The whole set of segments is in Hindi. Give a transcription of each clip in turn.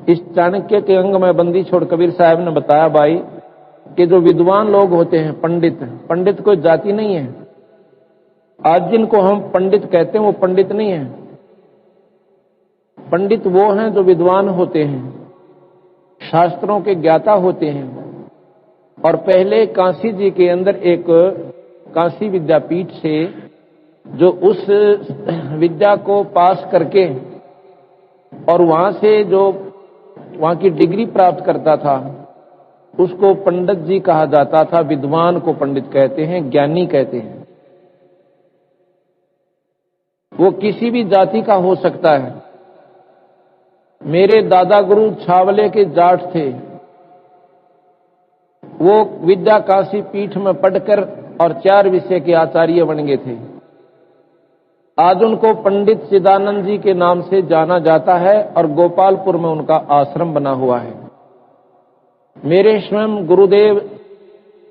इस चाणक्य के अंग में बंदी छोड़ कबीर साहब ने बताया भाई कि जो विद्वान लोग होते हैं, पंडित कोई जाति नहीं है। आज जिनको हम पंडित कहते हैं वो पंडित नहीं है। पंडित वो हैं जो विद्वान होते हैं, शास्त्रों के ज्ञाता होते हैं। और पहले काशी जी के अंदर एक काशी विद्यापीठ से जो उस विद्या को पास करके और वहां से जो वहां की डिग्री प्राप्त करता था उसको पंडित जी कहा जाता था। विद्वान को पंडित कहते हैं, ज्ञानी कहते हैं। वो किसी भी जाति का हो सकता है। मेरे दादा गुरु छावले के जाट थे, वो विद्या काशी पीठ में पढ़कर और 4 विषय के आचार्य बन गए थे। आज उनको पंडित चिदानंद जी के नाम से जाना जाता है और गोपालपुर में उनका आश्रम बना हुआ है। मेरे स्वयं गुरुदेव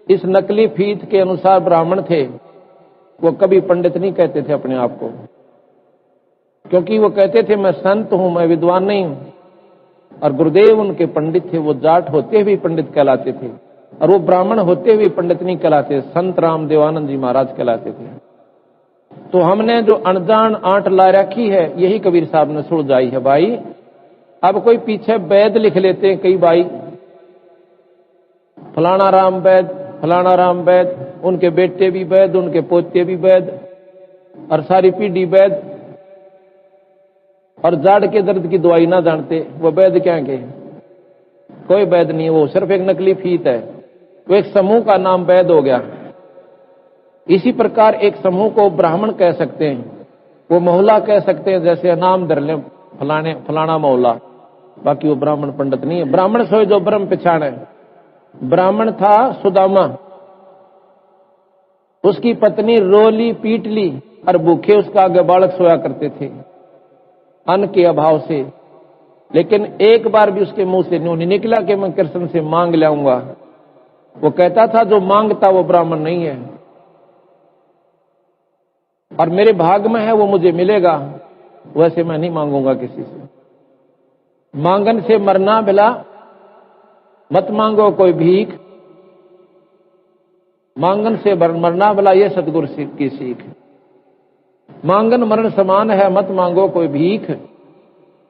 इस नकली फीत के अनुसार ब्राह्मण थे। वो कभी पंडित नहीं कहते थे अपने आप को, क्योंकि वो कहते थे मैं संत हूं, मैं विद्वान नहीं हूं। और गुरुदेव उनके पंडित थे। वो जाट होते हुए पंडित कहलाते थे और वो ब्राह्मण होते हुए पंडित नहीं कहलाते, संत राम देवानंद जी महाराज कहलाते थे। तो हमने जो अनजान आंट ला रखी है यही कबीर साहब ने सुलझाई है भाई। अब कोई पीछे वैद लिख लेते हैं कई भाई, फलाना राम वैद, फलाना राम वैद, उनके बेटे भी वैद, उनके पोते भी वैद और सारी पीढ़ी वैद। और जाड़ के दर्द की दवाई ना जानते, वो वैद क्या के? कोई वैद नहीं है, वो सिर्फ एक नकली फीत है। वो एक समूह का नाम वैद हो गया। इसी प्रकार एक समूह को ब्राह्मण कह सकते हैं, वो मोहल्ला कह सकते हैं, जैसे नाम धर लें फलाना मोहल्ला, बाकी वो ब्राह्मण पंडित नहीं है। ब्राह्मण सोए जो ब्रह्म पिछाड़ है। ब्राह्मण था सुदामा, उसकी पत्नी रोली पीट ली और भूखे उसका आगे बालक सोया करते थे अन्न के अभाव से। लेकिन एक बार भी उसके मुंह से नहीं निकला कि मैं कृष्ण से मांग लाऊंगा। वो कहता था जो मांगता वो ब्राह्मण नहीं है और मेरे भाग में है वो मुझे मिलेगा, वैसे मैं नहीं मांगूंगा किसी से। मांगन से मरना भला, मत मांगो कोई भीख। मांगन से मरना भला, ये सतगुरु की सीख। मांगन मरण समान है, मत मांगो कोई भीख।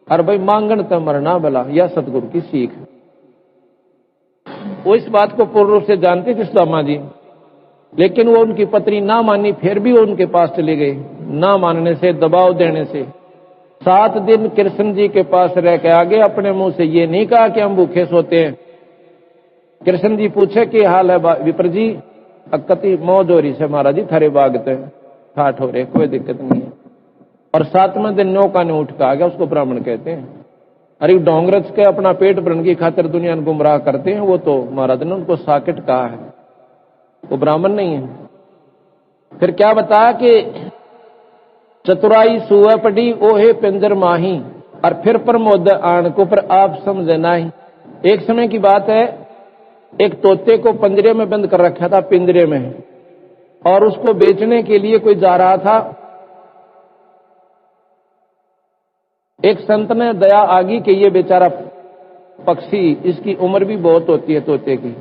और भाई मांगन तो मरना भला, यह सतगुरु की सीख। वो इस बात को पूर्ण रूप से जानते थे सुदामा जी, लेकिन वो उनकी पत्नी ना मानी, फिर भी वो उनके पास चले गए। ना मानने से, दबाव देने से 7 दिन कृष्ण जी के पास रह के आगे अपने मुंह से ये नहीं कहा कि हम भूखे सोते हैं। कृष्ण जी पूछे कि हाल है विप्र जी? अकति मौज हो रही से महाराज जी, थारे बागते ठाठ हो रहे, कोई दिक्कत नहीं है। और 7वें दिन नौका ने उठ के आ गया, उसको ब्राह्मण कहते हैं। अरे डोंगरच के अपना पेट भरने की खातिर दुनिया को गुमराह करते हैं, वो तो महाराज ने उनको साकिट कहा है, वो ब्राह्मण नहीं है। फिर क्या बताया कि चतुराई सुअ पड़ी ओहे पिंजर माही और फिर प्रमोद आन को पर आप समझे नहीं। एक समय की बात है, एक तोते को पंजरे में बंद कर रखा था, पिंजरे में, और उसको बेचने के लिए कोई जा रहा था। एक संत ने दया आगी कि ये बेचारा पक्षी, इसकी उम्र भी बहुत होती है तोते की,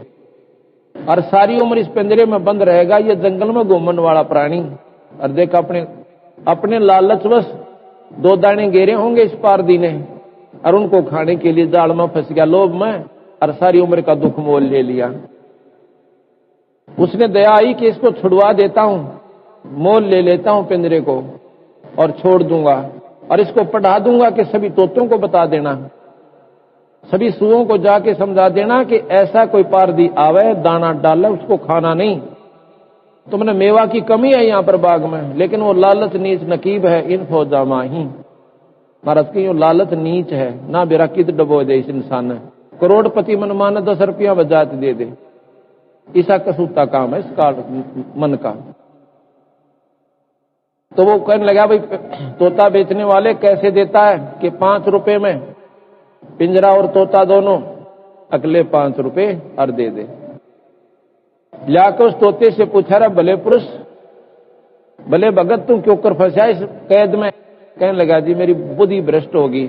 और सारी उम्र इस पिंजरे में बंद रहेगा, ये जंगल में घूमने वाला प्राणी। और देख अपने लालचवश 2 दाने गेरे होंगे इस पारदी ने, और उनको खाने के लिए जाल में फंस गया, लोभ में, और सारी उम्र का दुख मोल ले लिया। उसने दया आई कि इसको छुड़वा देता हूं, मोल ले लेता हूं पिंजरे को और छोड़ दूंगा, और इसको पढ़ा दूंगा कि सभी तोतों को बता देना, सभी सुओं को जाके समझा देना कि ऐसा कोई पारदी आवे, दाना डाले, उसको खाना नहीं। तुमने मेवा की कमी है यहां पर बाग में, लेकिन वो लालच नीच नकीब है इन फौजा माही। महाराज की यो लालच नीच है ना, बेरा कित डबो दे इस इंसान ने। करोड़पति मन माना 10 रुपया बजात दे दे, ऐसा कसूता काम है इस काल मन का। तो वो कहने लगा भाई तोता बेचने वाले कैसे देता है कि 5 रुपए में पिंजरा और तोता दोनों, अगले 5 रुपए और दे दे। लाकर उस तोते से पूछा रहा, भले पुरुष भले भगत तू क्यों कर फंसा इस कैद में? कहने लगा जी मेरी बुद्धि भ्रष्ट होगी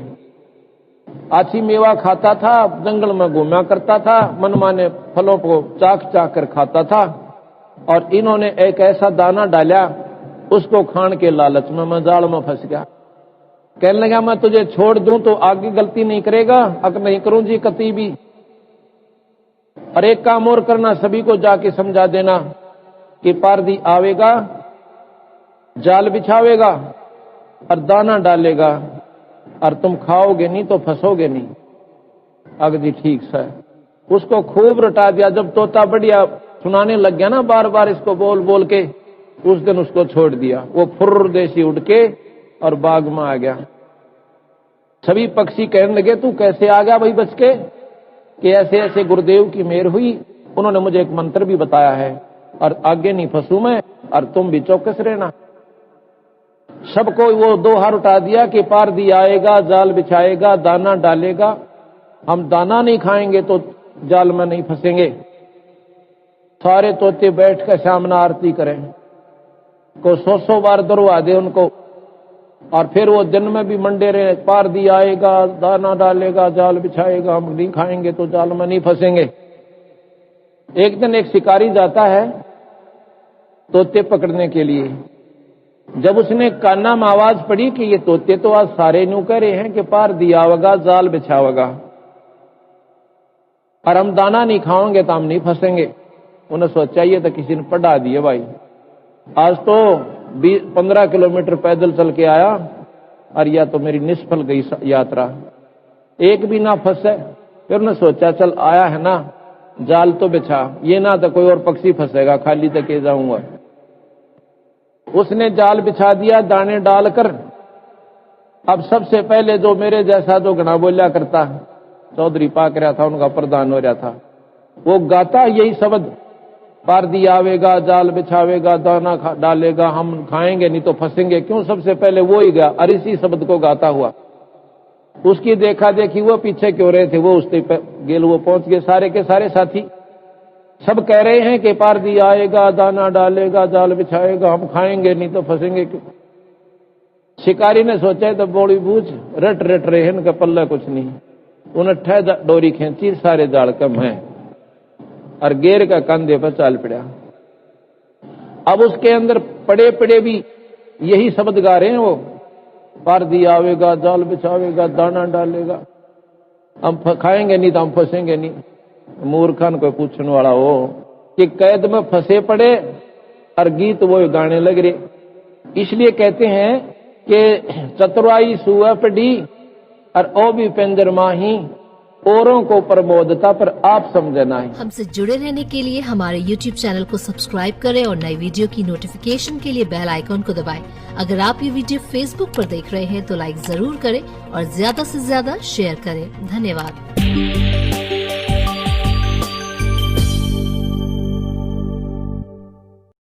आछी मेवा खाता था, जंगल में घूमा करता था, मनमाने फलों को चाक चाक कर खाता था। और इन्होंने एक ऐसा दाना डाला, उसको खान के लालच में मैं जाल में फंस गया। कहने लगा मैं तुझे छोड़ दूं तो आगे गलती नहीं करेगा? अगर नहीं करूं जी कती भी। और एक काम और करना, सभी को जाके समझा देना कि पारदी आवेगा, जाल बिछावेगा और दाना डालेगा, और तुम खाओगे नहीं तो फंसोगे नहीं। अगदी ठीक सा उसको खूब रटा दिया। जब तोता बढ़िया सुनाने लग गया ना बार बार इसको बोल बोल के, उस दिन उसको छोड़ दिया। वो फुर्र देसी उड़ के और बाग में आ गया। सभी पक्षी कहने लगे तू कैसे आ गया भाई बच के? कि ऐसे ऐसे गुरुदेव की मेहर हुई, उन्होंने मुझे एक मंत्र भी बताया है और आगे नहीं फंसू मैं, और तुम भी चौकस रहना। सबको वो दो हार उठा दिया कि पारदी आएगा, जाल बिछाएगा, दाना डालेगा। हम दाना नहीं खाएंगे तो जाल में नहीं फंसेंगे। सारे तोते बैठ कर सामने आरती करें, को 100 बार दरवा दे उनको, और फिर वो दिन में भी मंडे रहे, पारदी आएगा, दाना डालेगा, जाल बिछाएगा, हम नहीं खाएंगे तो जाल में नहीं फंसेंगे। एक दिन एक शिकारी जाता है तोते पकड़ने के लिए। जब उसने काना में आवाज पड़ी कि ये तोते तो आज सारे न्यू कह रहे हैं कि पारदी आवेगा, जाल बिछावेगा, और हम दाना नहीं खाओगे तो हम नहीं फंसेंगे। उन्हें सोचा ये तो किसी ने पढ़ा दिए भाई। आज तो 15 किलोमीटर पैदल चल के आया और या तो मेरी निष्फल गई यात्रा, एक भी ना फंसे। फिर उन्हें सोचा चल आया है ना, जाल तो बिछा, ये ना तो कोई और पक्षी फंसेगा, खाली तक के जाऊंगा। उसने जाल बिछा दिया दाने डालकर। अब सबसे पहले जो मेरे जैसा जो घना बोलिया करता, चौधरी पाक रहा था, उनका प्रधान हो रहा था, वो गाता यही शब्द, पारदी आवेगा, जाल बिछावेगा, दाना डालेगा, हम खाएंगे नहीं तो फंसेंगे। क्यों? सबसे पहले वो ही गया और इसी शब्द को गाता हुआ। उसकी देखा देखी वो पीछे क्यों रहे थे, वो उसके गेल वो पहुंच गए। सारे के सारे साथी सब कह रहे हैं कि पारदी आएगा, दाना डालेगा, जाल बिछाएगा, हम खाएंगे नहीं तो फंसेंगे। क्यों? शिकारी ने सोचा तो बोली बूझ रट रट रहे हैं, इनका पल्ला कुछ नहीं। उन्हें ठह डोरी खींची, सारे जाल कम है और गेर का कंधे पर चाल पड़ा। अब उसके अंदर पड़े पड़े भी यही शब्द गा रहे हैं वो, पारदी आवेगा, जाल बिछावेगा, दाना डालेगा, हम खाएंगे नहीं तो हम फंसेंगे नहीं। मूर्खन को पूछने वाला हो कि कैद में फंसे पड़े और गीत वो गाने लग रहे। इसलिए कहते हैं कि चतुराई सुअ पड़ी और ओ भी पेंजर माही, औरों को प्रबोधता पर आप समझना है। हमसे जुड़े रहने के लिए हमारे YouTube चैनल को सब्सक्राइब करें और नई वीडियो की नोटिफिकेशन के लिए बेल आइकॉन को दबाएं। अगर आप ये वीडियो Facebook पर देख रहे हैं तो लाइक जरूर करें और ज्यादा से ज्यादा शेयर करें। धन्यवाद।